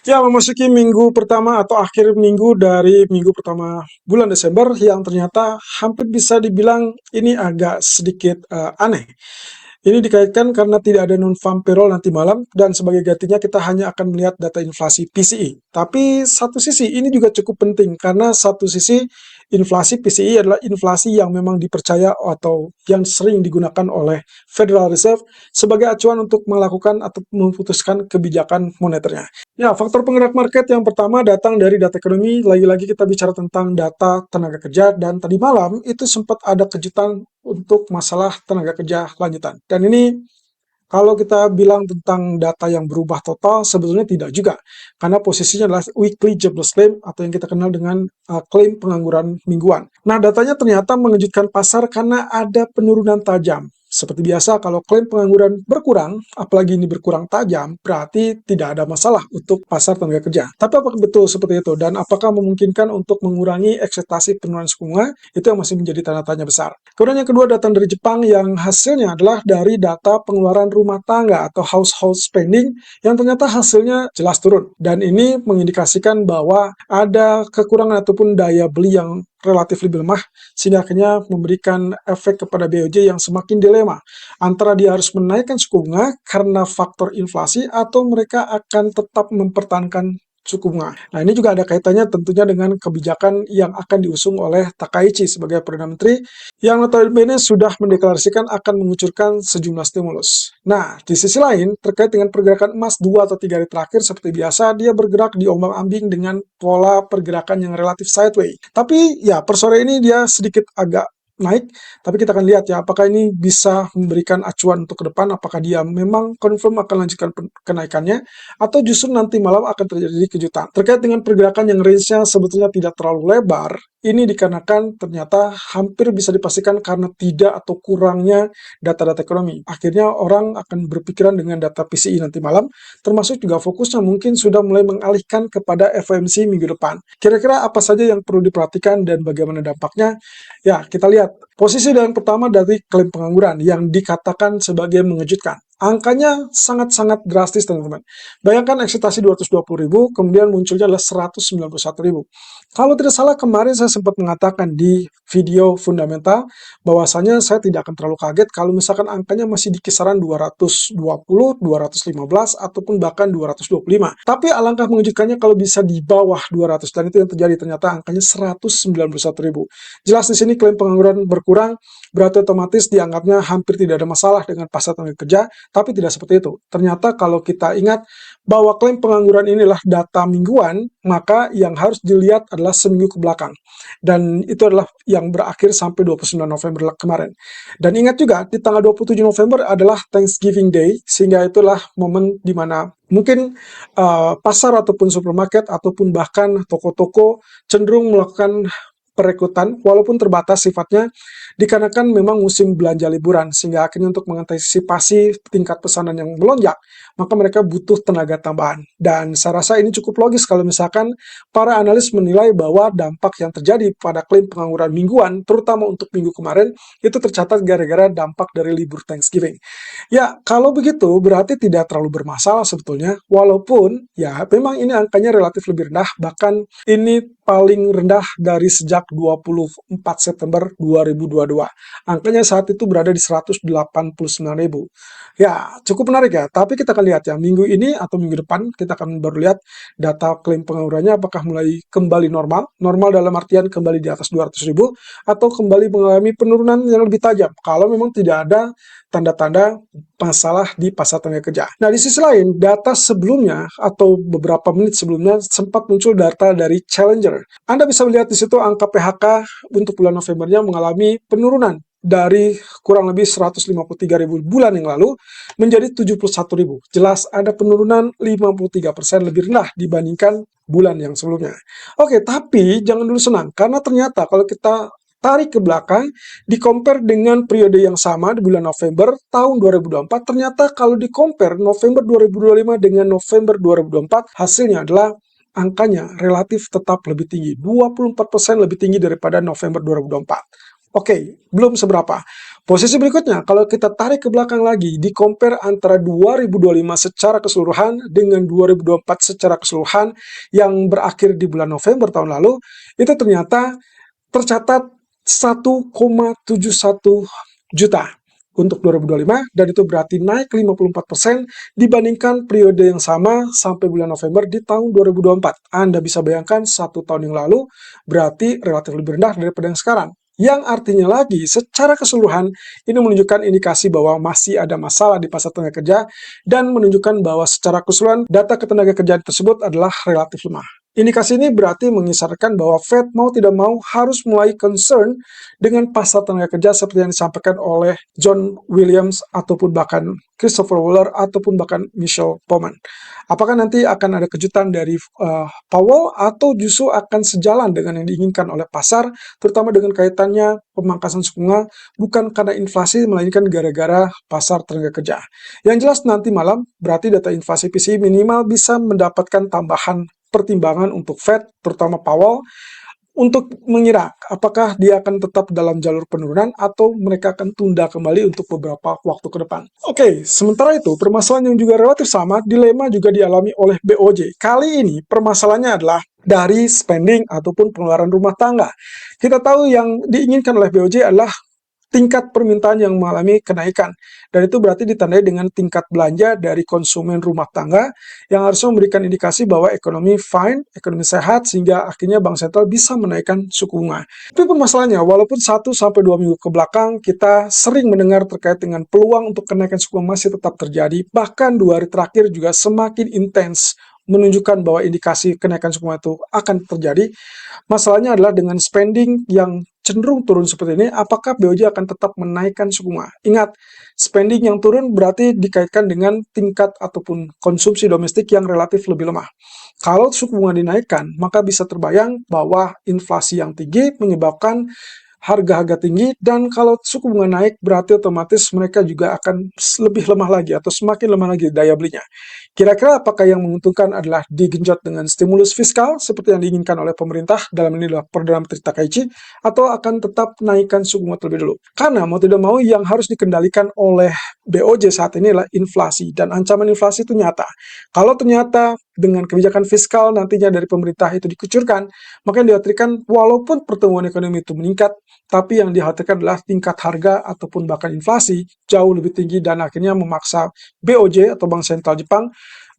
Ya, memasuki minggu pertama atau akhir minggu dari minggu pertama bulan Desember yang ternyata hampir bisa dibilang ini agak sedikit aneh. Ini dikaitkan karena tidak ada non-farm payroll nanti malam dan sebagai gantinya kita hanya akan melihat data inflasi PCE. Tapi satu sisi ini juga cukup penting karena satu sisi inflasi PCE adalah inflasi yang memang dipercaya atau yang sering digunakan oleh Federal Reserve sebagai acuan untuk melakukan atau memutuskan kebijakan moneternya. Ya, faktor penggerak market yang pertama datang dari data ekonomi. Lagi-lagi kita bicara tentang data tenaga kerja dan tadi malam itu sempat ada kejutan untuk masalah tenaga kerja lanjutan. Dan ini kalau kita bilang tentang data yang berubah total, sebetulnya tidak juga. Karena posisinya adalah weekly jobless claim atau yang kita kenal dengan klaim pengangguran mingguan. Nah, datanya ternyata mengejutkan pasar karena ada penurunan tajam. Seperti biasa, kalau klaim pengangguran berkurang, apalagi ini berkurang tajam, berarti tidak ada masalah untuk pasar tenaga kerja. Tapi apakah betul seperti itu? Dan apakah memungkinkan untuk mengurangi ekspektasi penurunan suku bunga? Itu yang masih menjadi tanda tanya besar. Kemudian yang kedua datang dari Jepang yang hasilnya adalah dari data pengeluaran rumah tangga atau household spending yang ternyata hasilnya jelas turun. Dan ini mengindikasikan bahwa ada kekurangan ataupun daya beli yang relatif lebih lemah, sehingga akhirnya memberikan efek kepada BOJ yang semakin dilema. Antara dia harus menaikkan suku bunga karena faktor inflasi, atau mereka akan tetap mempertahankan suku bunga. Nah, ini juga ada kaitannya tentunya dengan kebijakan yang akan diusung oleh Takaichi sebagai Perdana Menteri yang notabene sudah mendeklarasikan akan mengucurkan sejumlah stimulus. Nah, di sisi lain, terkait dengan pergerakan emas 2 atau 3 hari terakhir, seperti biasa, dia bergerak di ombang-ambing dengan pola pergerakan yang relatif sideways. Tapi ya, per sore ini dia sedikit agak naik, tapi kita akan lihat ya, apakah ini bisa memberikan acuan untuk ke depan, apakah dia memang confirm akan lanjutkan kenaikannya, atau justru nanti malam akan terjadi kejutan. Terkait dengan pergerakan yang range-nya sebetulnya tidak terlalu lebar, ini dikarenakan ternyata hampir bisa dipastikan karena tidak atau kurangnya data-data ekonomi. Akhirnya orang akan berpikiran dengan data PCI nanti malam, termasuk juga fokusnya mungkin sudah mulai mengalihkan kepada FOMC minggu depan. Kira-kira apa saja yang perlu diperhatikan dan bagaimana dampaknya? Ya, kita lihat. Posisi yang pertama dari klaim pengangguran yang dikatakan sebagai mengejutkan. Angkanya sangat-sangat drastis, teman-teman. Bayangkan ekspektasi 220.000, kemudian munculnya adalah 191.000. Kalau tidak salah, kemarin saya sempat mengatakan di video fundamental bahwasanya saya tidak akan terlalu kaget kalau misalkan angkanya masih di kisaran 220, 215, ataupun bahkan 225. Tapi alangkah mengejutkannya kalau bisa di bawah 200, dan itu yang terjadi, ternyata angkanya 191.000. Jelas di sini klaim pengangguran berkurang, berarti otomatis dianggapnya hampir tidak ada masalah dengan pasar tenaga kerja, tapi tidak seperti itu. Ternyata kalau kita ingat bahwa klaim pengangguran inilah data mingguan, maka yang harus dilihat adalah seminggu ke belakang. Dan itu adalah yang berakhir sampai 29 November kemarin. Dan ingat juga, di tanggal 27 November adalah Thanksgiving Day, sehingga itulah momen di mana mungkin pasar ataupun supermarket ataupun bahkan toko-toko cenderung melakukan perekrutan, walaupun terbatas sifatnya, dikarenakan memang musim belanja liburan, sehingga akhirnya untuk mengantisipasi tingkat pesanan yang melonjak, maka mereka butuh tenaga tambahan. Dan saya rasa ini cukup logis kalau misalkan para analis menilai bahwa dampak yang terjadi pada klaim pengangguran mingguan, terutama untuk minggu kemarin, itu tercatat gara-gara dampak dari libur Thanksgiving. Ya, kalau begitu berarti tidak terlalu bermasalah sebetulnya, walaupun ya memang ini angkanya relatif lebih rendah, bahkan ini paling rendah dari sejak 24 September 2022. Angkanya saat itu berada di 189.000. Ya, cukup menarik ya. Tapi kita akan lihat ya, minggu ini atau minggu depan kita akan baru lihat data klaim penganggurannya apakah mulai kembali normal. Normal dalam artian kembali di atas 200.000 atau kembali mengalami penurunan yang lebih tajam. Kalau memang tidak ada tanda-tanda masalah di pasar tenaga kerja. Nah, di sisi lain, data sebelumnya atau beberapa menit sebelumnya sempat muncul data dari Challenger. Anda bisa melihat di situ angka PHK untuk bulan Novembernya mengalami penurunan dari kurang lebih 153.000 bulan yang lalu menjadi 71.000. Jelas ada penurunan 53% lebih rendah dibandingkan bulan yang sebelumnya. Oke, tapi jangan dulu senang, karena ternyata kalau kita tarik ke belakang, di-compare dengan periode yang sama di bulan November tahun 2024, ternyata kalau di-compare November 2025 dengan November 2024, hasilnya adalah angkanya relatif tetap lebih tinggi, 24% lebih tinggi daripada November 2024. Oke, belum seberapa. Posisi berikutnya, kalau kita tarik ke belakang lagi, di compare antara 2025 secara keseluruhan dengan 2024 secara keseluruhan yang berakhir di bulan November tahun lalu, itu ternyata tercatat 1,71 juta untuk 2025, dan itu berarti naik 54% dibandingkan periode yang sama sampai bulan November di tahun 2024. Anda bisa bayangkan 1 tahun yang lalu berarti relatif lebih rendah daripada yang sekarang. Yang artinya lagi, secara keseluruhan, ini menunjukkan indikasi bahwa masih ada masalah di pasar tenaga kerja dan menunjukkan bahwa secara keseluruhan data ketenaga kerjaan tersebut adalah relatif lemah. Indikasi ini berarti mengisarkan bahwa Fed mau tidak mau harus mulai concern dengan pasar tenaga kerja seperti yang disampaikan oleh John Williams ataupun bahkan Christopher Waller ataupun bahkan Michelle Bowman. Apakah nanti akan ada kejutan dari Powell atau justru akan sejalan dengan yang diinginkan oleh pasar, terutama dengan kaitannya pemangkasan suku bunga bukan karena inflasi melainkan gara-gara pasar tenaga kerja. Yang jelas nanti malam berarti data inflasi PCE minimal bisa mendapatkan tambahan pertimbangan untuk Fed, terutama Powell, untuk mengira apakah dia akan tetap dalam jalur penurunan atau mereka akan tunda kembali untuk beberapa waktu ke depan. Oke, sementara itu permasalahan yang juga relatif sama, dilema juga dialami oleh BOJ. Kali ini permasalahannya adalah dari spending ataupun pengeluaran rumah tangga. Kita tahu yang diinginkan oleh BOJ adalah tingkat permintaan yang mengalami kenaikan. Dan itu berarti ditandai dengan tingkat belanja dari konsumen rumah tangga yang harusnya memberikan indikasi bahwa ekonomi fine, ekonomi sehat, sehingga akhirnya Bank Sentral bisa menaikkan suku bunga. Tapi permasalahannya, walaupun 1-2 minggu ke belakang, kita sering mendengar terkait dengan peluang untuk kenaikan suku bunga masih tetap terjadi, bahkan 2 hari terakhir juga semakin intens menunjukkan bahwa indikasi kenaikan suku bunga itu akan terjadi. Masalahnya adalah dengan spending yang cenderung turun seperti ini, apakah BOJ akan tetap menaikkan suku bunga? Ingat, spending yang turun berarti dikaitkan dengan tingkat ataupun konsumsi domestik yang relatif lebih lemah. Kalau suku bunga dinaikkan, maka bisa terbayang bahwa inflasi yang tinggi menyebabkan harga-harga tinggi, dan kalau suku bunga naik berarti otomatis mereka juga akan lebih lemah lagi atau semakin lemah lagi daya belinya. Kira-kira apakah yang menguntungkan adalah digenjot dengan stimulus fiskal seperti yang diinginkan oleh pemerintah dalam ini adalah Perdana Menteri Takaichi, atau akan tetap naikkan suku bunga terlebih dulu? Karena mau tidak mau yang harus dikendalikan oleh BOJ saat ini adalah inflasi, dan ancaman inflasi itu nyata. Kalau ternyata dengan kebijakan fiskal nantinya dari pemerintah itu dikucurkan, maka yang dikhawatirkan walaupun pertumbuhan ekonomi itu meningkat, tapi yang dikhawatirkan adalah tingkat harga ataupun bahkan inflasi jauh lebih tinggi dan akhirnya memaksa BOJ atau Bank Sentral Jepang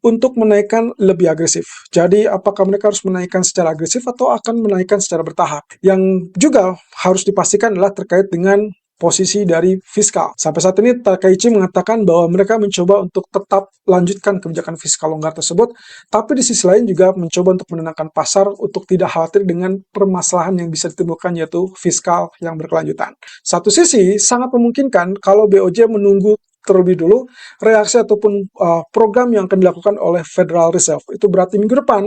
untuk menaikkan lebih agresif. Jadi apakah mereka harus menaikkan secara agresif atau akan menaikkan secara bertahap? Yang juga harus dipastikan adalah terkait dengan posisi dari fiskal. Sampai saat ini Takaichi mengatakan bahwa mereka mencoba untuk tetap lanjutkan kebijakan fiskal longgar tersebut, tapi di sisi lain juga mencoba untuk menenangkan pasar untuk tidak khawatir dengan permasalahan yang bisa ditimbulkan yaitu fiskal yang berkelanjutan. Satu sisi sangat memungkinkan kalau BOJ menunggu terlebih dulu reaksi ataupun program yang akan dilakukan oleh Federal Reserve. Itu berarti minggu depan,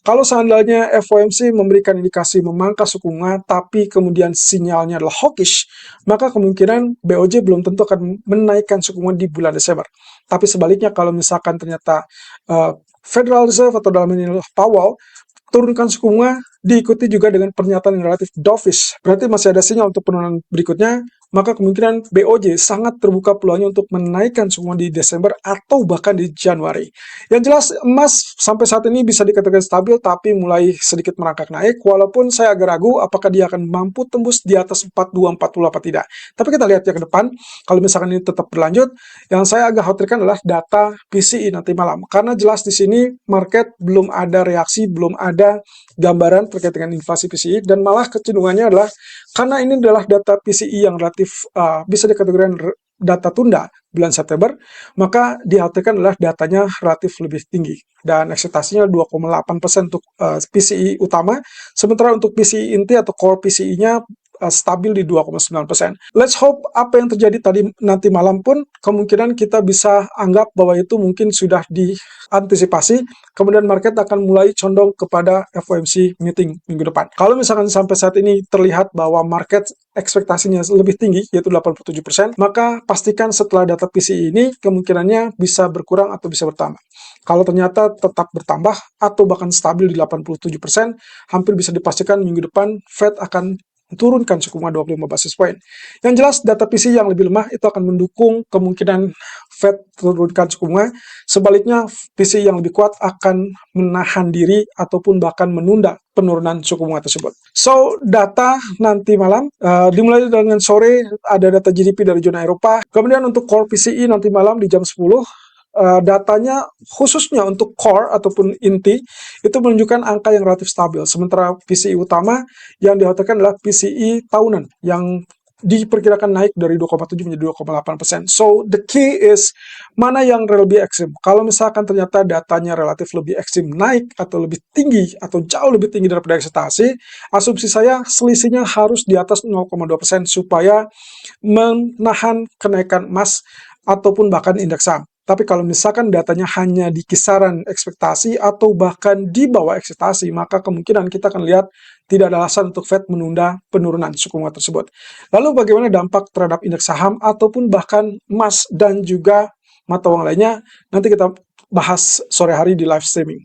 kalau seandainya FOMC memberikan indikasi memangkas suku bunga, tapi kemudian sinyalnya adalah hawkish, maka kemungkinan BOJ belum tentu akan menaikkan suku bunga di bulan Desember. Tapi sebaliknya, kalau misalkan ternyata Federal Reserve atau dalam ini adalah Powell turunkan suku bunga, diikuti juga dengan pernyataan yang relatif dovish, berarti masih ada sinyal untuk penurunan berikutnya, maka kemungkinan BOJ sangat terbuka peluangnya untuk menaikkan suku bunga di Desember atau bahkan di Januari. Yang jelas emas sampai saat ini bisa dikatakan stabil tapi mulai sedikit merangkak naik, walaupun saya agak ragu apakah dia akan mampu tembus di atas 42-40 apa tidak. Tapi kita lihat ya ke depan, kalau misalkan ini tetap berlanjut, yang saya agak khawatirkan adalah data PCE nanti malam, karena jelas di sini market belum ada reaksi, belum ada gambaran terkait dengan inflasi PCE, dan malah kecenderungannya adalah karena ini adalah data PCE yang relatif bisa dikategorikan data tunda bulan September, maka dikhawatirkan adalah datanya relatif lebih tinggi dan ekspektasinya 2,8% untuk PCE utama, sementara untuk PCE inti atau core PCE-nya stabil di 2,9%. Let's hope apa yang terjadi tadi nanti malam pun kemungkinan kita bisa anggap bahwa itu mungkin sudah diantisipasi, kemudian market akan mulai condong kepada FOMC meeting minggu depan. Kalau misalkan sampai saat ini terlihat bahwa market ekspektasinya lebih tinggi, yaitu 87%, maka pastikan setelah data PCE ini kemungkinannya bisa berkurang atau bisa bertambah. Kalau ternyata tetap bertambah atau bahkan stabil di 87%, hampir bisa dipastikan minggu depan Fed akan turunkan suku bunga 25 basis point. Yang jelas data PCE yang lebih lemah itu akan mendukung kemungkinan Fed turunkan suku bunga. Sebaliknya PCE yang lebih kuat akan menahan diri ataupun bahkan menunda penurunan suku bunga tersebut. So, data nanti malam, dimulai dengan sore ada data GDP dari zona Eropa. Kemudian untuk core PCE nanti malam di jam 10, datanya khususnya untuk core ataupun inti itu menunjukkan angka yang relatif stabil. Sementara PCE utama yang dikhawatirkan adalah PCE tahunan yang diperkirakan naik dari 2,7 menjadi 2,8%. So, the key is mana yang lebih ekstrim. Kalau misalkan ternyata datanya relatif lebih ekstrim naik atau lebih tinggi atau jauh lebih tinggi daripada ekspektasi, asumsi saya selisihnya harus di atas 0,2% supaya menahan kenaikan emas ataupun bahkan indeks saham. Tapi kalau misalkan datanya hanya di kisaran ekspektasi atau bahkan di bawah ekspektasi, maka kemungkinan kita akan lihat tidak ada alasan untuk Fed menunda penurunan suku bunga tersebut. Lalu bagaimana dampak terhadap indeks saham ataupun bahkan emas dan juga mata uang lainnya? Nanti kita bahas sore hari di live streaming.